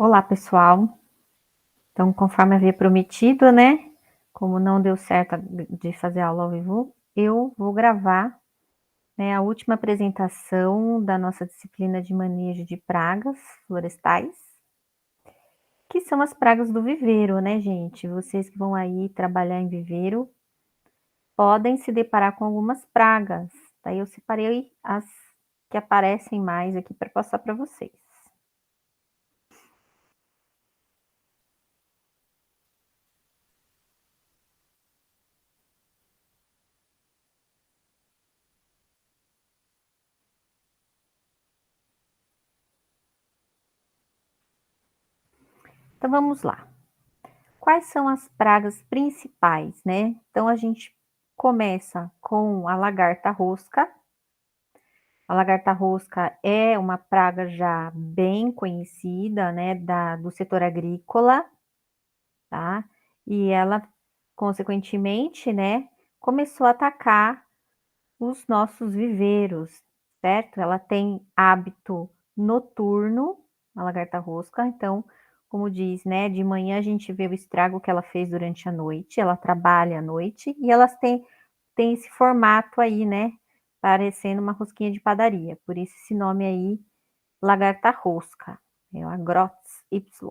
Olá, pessoal. Então, conforme havia prometido, né, como não deu certo de fazer aula ao vivo, eu vou gravar, né, a última apresentação da nossa disciplina de manejo de pragas florestais, que são as pragas do viveiro, né, gente? Vocês que vão aí trabalhar em viveiro podem se deparar com algumas pragas. Daí eu separei as que aparecem mais aqui para passar para vocês. Então vamos lá. Quais são as pragas principais, né? Então a gente começa com a lagarta rosca. A lagarta rosca é uma praga já bem conhecida, né, do setor agrícola, tá? E ela, consequentemente, né, começou a atacar os nossos viveiros, certo? Ela tem hábito noturno, a lagarta rosca, então, como diz, né, de manhã a gente vê o estrago que ela fez durante a noite, ela trabalha à noite e elas têm esse formato aí, né, parecendo uma rosquinha de padaria, por isso esse nome aí, lagarta rosca, é a Grots Y.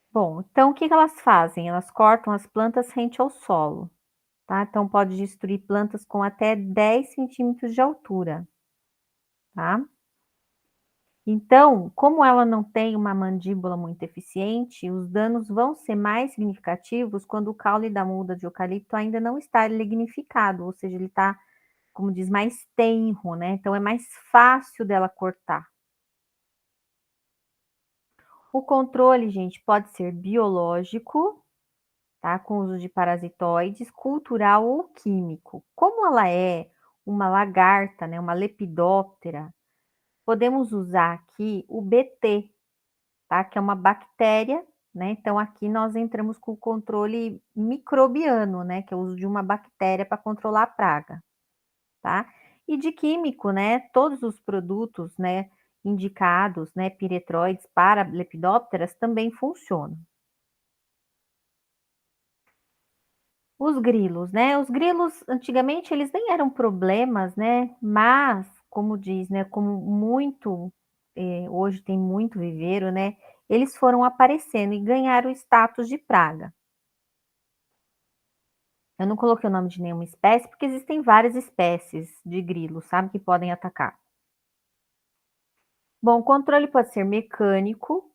Bom, então o que que elas fazem? Elas cortam as plantas rente ao solo. Tá? Então pode destruir plantas com até 10 centímetros de altura, tá? Então, como ela não tem uma mandíbula muito eficiente, os danos vão ser mais significativos quando o caule da muda de eucalipto ainda não está lignificado, ou seja, ele está, como diz, mais tenro, né? Então é mais fácil dela cortar. O controle, gente, pode ser biológico, tá? Com uso de parasitoides, cultural ou químico. Como ela é uma lagarta, né, uma lepidóptera, podemos usar aqui o BT, tá? Que é uma bactéria, né? Então aqui nós entramos com o controle microbiano, né? Que é o uso de uma bactéria para controlar a praga, tá? E de químico, né? Todos os produtos, né, indicados, né, piretroides para lepidópteras também funcionam. Os grilos, né? Os grilos, antigamente, eles nem eram problemas, né? Mas, como diz, né? Como muito, hoje tem muito viveiro, né? Eles foram aparecendo e ganharam o status de praga. Eu não coloquei o nome de nenhuma espécie, porque existem várias espécies de grilos, sabe? Que podem atacar. Bom, o controle pode ser mecânico,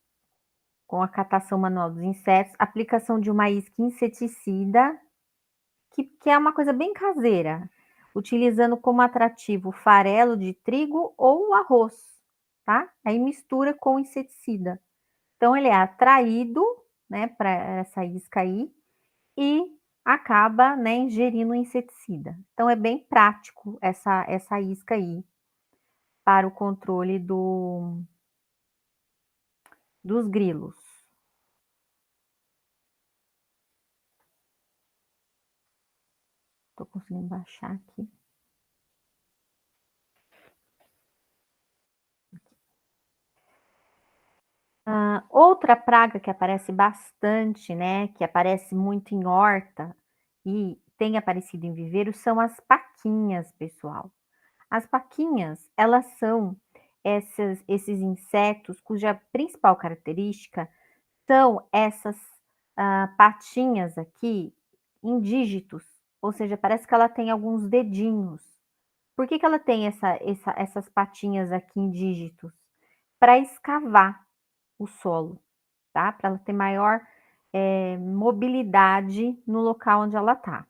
com a catação manual dos insetos, aplicação de uma isca inseticida, que é uma coisa bem caseira, utilizando como atrativo farelo de trigo ou arroz, tá? Aí mistura com inseticida. Então ele é atraído, né, para essa isca aí e acaba, né, ingerindo o inseticida. Então é bem prático essa isca aí para o controle dos grilos. Tô conseguindo baixar aqui. Outra praga que aparece bastante, né, que aparece muito em horta e tem aparecido em viveiro são as paquinhas, pessoal. As paquinhas, elas são esses insetos cuja principal característica são essas patinhas aqui em dígitos, ou seja, parece que ela tem alguns dedinhos. Por que que ela tem essas patinhas aqui em dígitos? Para escavar o solo, tá? Para ela ter maior, mobilidade no local onde ela está.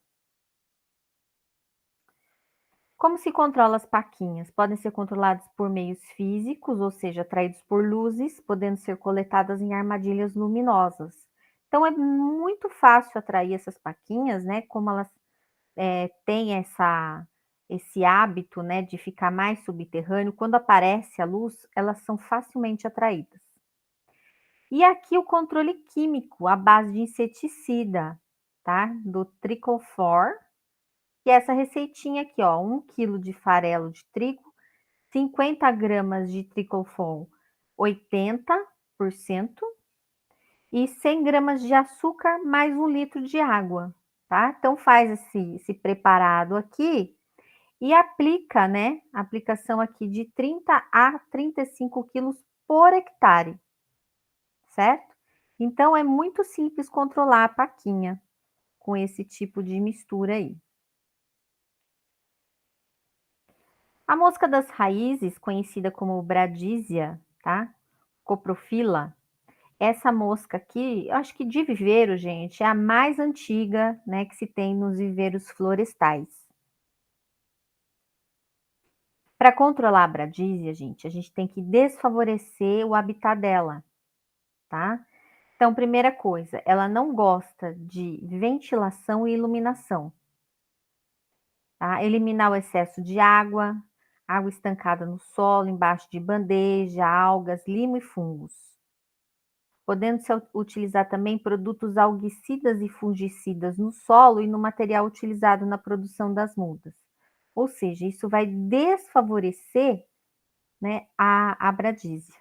Como se controla as paquinhas? Podem ser controladas por meios físicos, ou seja, atraídos por luzes, podendo ser coletadas em armadilhas luminosas. Então é muito fácil atrair essas paquinhas, né? Como elas têm esse hábito, né, de ficar mais subterrâneo, quando aparece a luz, elas são facilmente atraídas. E aqui o controle químico à base de inseticida, tá? Do Tricofor, que é essa receitinha aqui, ó, 1 quilo de farelo de trigo, 50 gramas de Tricofol 80% e 100 gramas de açúcar mais 1 litro de água, tá? Então faz esse preparado aqui e aplica, né, aplicação aqui de 30 a 35 quilos por hectare, certo? Então é muito simples controlar a paquinha com esse tipo de mistura aí. A mosca das raízes, conhecida como Bradisia, tá? Coprofila, essa mosca aqui, eu acho que de viveiro, gente, é a mais antiga, né, que se tem nos viveiros florestais. Para controlar a bradísia, gente, a gente tem que desfavorecer o habitat dela, tá? Então, primeira coisa, ela não gosta de ventilação e iluminação, tá? Eliminar o excesso de água, água estancada no solo, embaixo de bandeja, algas, limo e fungos. Podendo-se utilizar também produtos algicidas e fungicidas no solo e no material utilizado na produção das mudas. Ou seja, isso vai desfavorecer, né, a bradísia.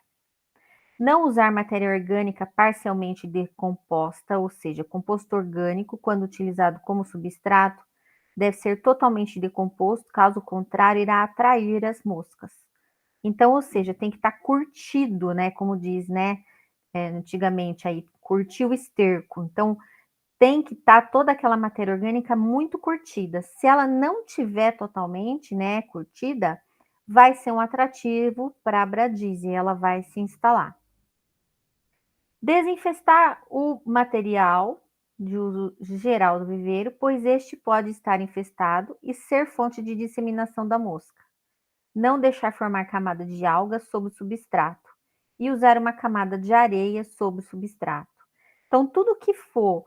Não usar matéria orgânica parcialmente decomposta, ou seja, composto orgânico, quando utilizado como substrato, deve ser totalmente decomposto, caso contrário, irá atrair as moscas. Então, ou seja, tem que estar curtido, né? Como diz, né? Antigamente aí, curtir o esterco. Então, tem que estar toda aquela matéria orgânica muito curtida. Se ela não tiver totalmente, né, curtida, vai ser um atrativo para a bradísia e ela vai se instalar. Desinfestar o material de uso geral do viveiro, pois este pode estar infestado e ser fonte de disseminação da mosca. Não deixar formar camada de algas sobre o substrato e usar uma camada de areia sobre o substrato. Então, tudo que for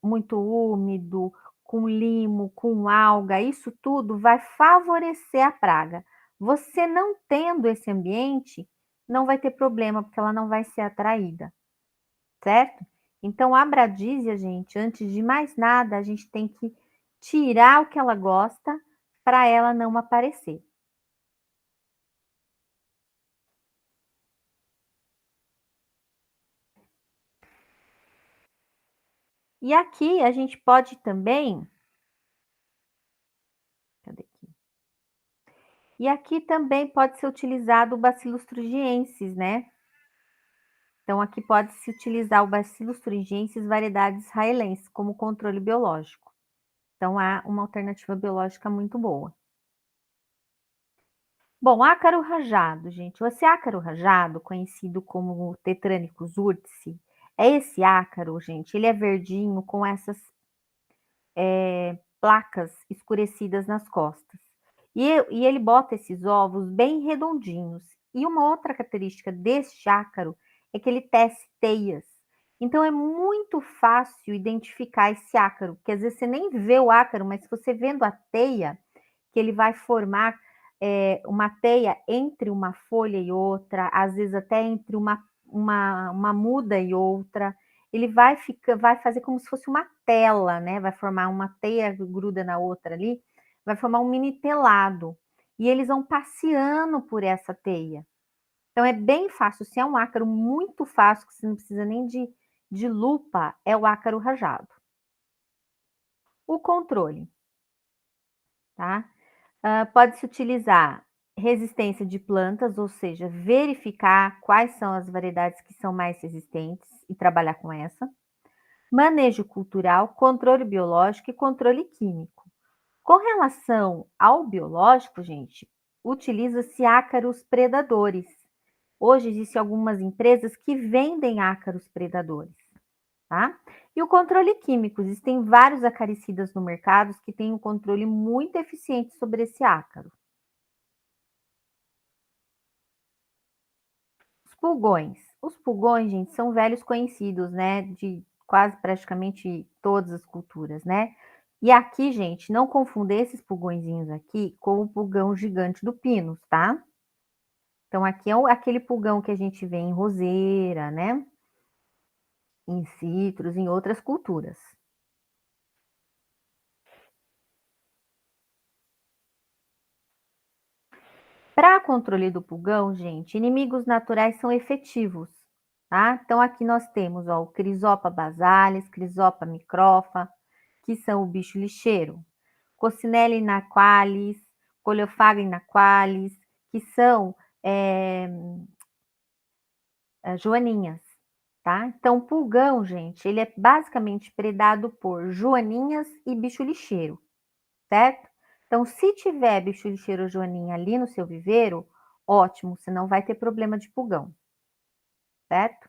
muito úmido, com limo, com alga, isso tudo vai favorecer a praga. Você não tendo esse ambiente, não vai ter problema, porque ela não vai ser atraída, certo? Então, a bradísia, gente, antes de mais nada, a gente tem que tirar o que ela gosta para ela não aparecer. E aqui a gente pode também. Cadê aqui? E aqui também pode ser utilizado o Bacillus thuringiensis, né? Então, aqui pode-se utilizar o Bacillus thuringiensis variedades israelenses como controle biológico. Então, há uma alternativa biológica muito boa. Bom, ácaro rajado, gente. Esse ácaro rajado, conhecido como Tetranicus urtici, é esse ácaro, gente. Ele é verdinho com essas placas escurecidas nas costas. E ele bota esses ovos bem redondinhos. E uma outra característica deste ácaro é que ele tece teias. Então é muito fácil identificar esse ácaro, porque às vezes você nem vê o ácaro, mas se você vendo a teia, que ele vai formar uma teia entre uma folha e outra, às vezes até entre uma muda e outra, ele vai fazer como se fosse uma tela, né? Vai formar uma teia gruda na outra ali, vai formar um mini telado. E eles vão passeando por essa teia. Então é bem fácil, se é um ácaro muito fácil, que você não precisa nem de lupa, é o ácaro rajado. O controle, tá? Pode-se utilizar resistência de plantas, ou seja, verificar quais são as variedades que são mais resistentes e trabalhar com essa. Manejo cultural, controle biológico e controle químico. Com relação ao biológico, gente, utiliza-se ácaros predadores. Hoje existem algumas empresas que vendem ácaros predadores, tá? E o controle químico, existem vários acaricidas no mercado que têm um controle muito eficiente sobre esse ácaro. Os pulgões. Os pulgões, gente, são velhos conhecidos, né, de quase praticamente todas as culturas, né? E aqui, gente, não confunda esses pulgõezinhos aqui com o pulgão gigante do pinus, tá? Então, aqui é aquele pulgão que a gente vê em roseira, né? Em citros, em outras culturas. Para controle do pulgão, gente, inimigos naturais são efetivos, tá? Então aqui nós temos, ó, o Crisopa basalis, Crisopa microfa, que são o bicho lixeiro, Coccinelle inaqualis, Coleophaga inaqualis, que são joaninhas, tá? Então, o pulgão, gente, ele é basicamente predado por joaninhas e bicho lixeiro, certo? Então, se tiver bicho lixeiro ou joaninha ali no seu viveiro, ótimo, você não vai ter problema de pulgão, certo?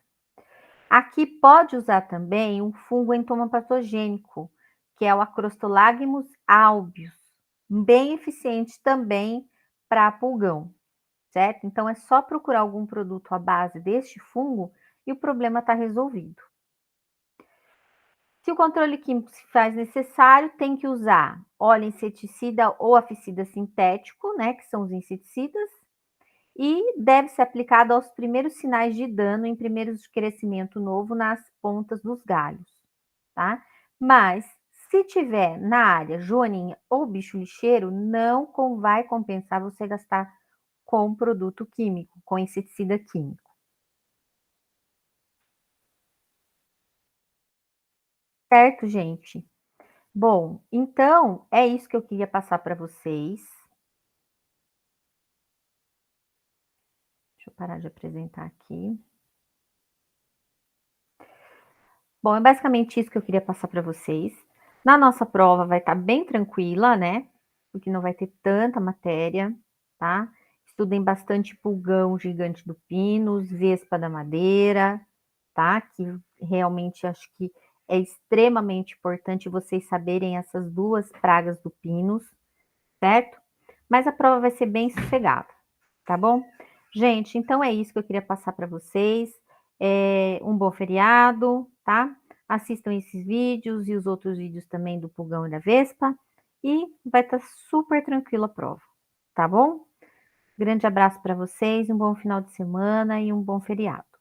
Aqui pode usar também um fungo entomopatogênico, que é o Acrostolagmus albius, bem eficiente também para pulgão, certo? Então é só procurar algum produto à base deste fungo e o problema está resolvido. Se o controle químico se faz necessário, tem que usar óleo inseticida ou aficida sintético, né, que são os inseticidas, e deve ser aplicado aos primeiros sinais de dano em primeiros de crescimento novo nas pontas dos galhos, tá? Mas se tiver na área joaninha ou bicho lixeiro, não vai compensar você gastar com produto químico, com inseticida químico. Certo, gente? Bom, então é isso que eu queria passar para vocês. Deixa eu parar de apresentar aqui. Bom, é basicamente isso que eu queria passar para vocês. Na nossa prova vai estar bem tranquila, né? Porque não vai ter tanta matéria, tá? Estudem bastante pulgão gigante do pinus, vespa da madeira, tá? Que realmente acho que é extremamente importante vocês saberem essas duas pragas do pinus, certo? Mas a prova vai ser bem sossegada, tá bom? Gente, então é isso que eu queria passar para vocês. Um bom feriado, tá? Assistam esses vídeos e os outros vídeos também do Pulgão e da Vespa. E vai estar super tranquila a prova, tá bom? Grande abraço para vocês, um bom final de semana e um bom feriado.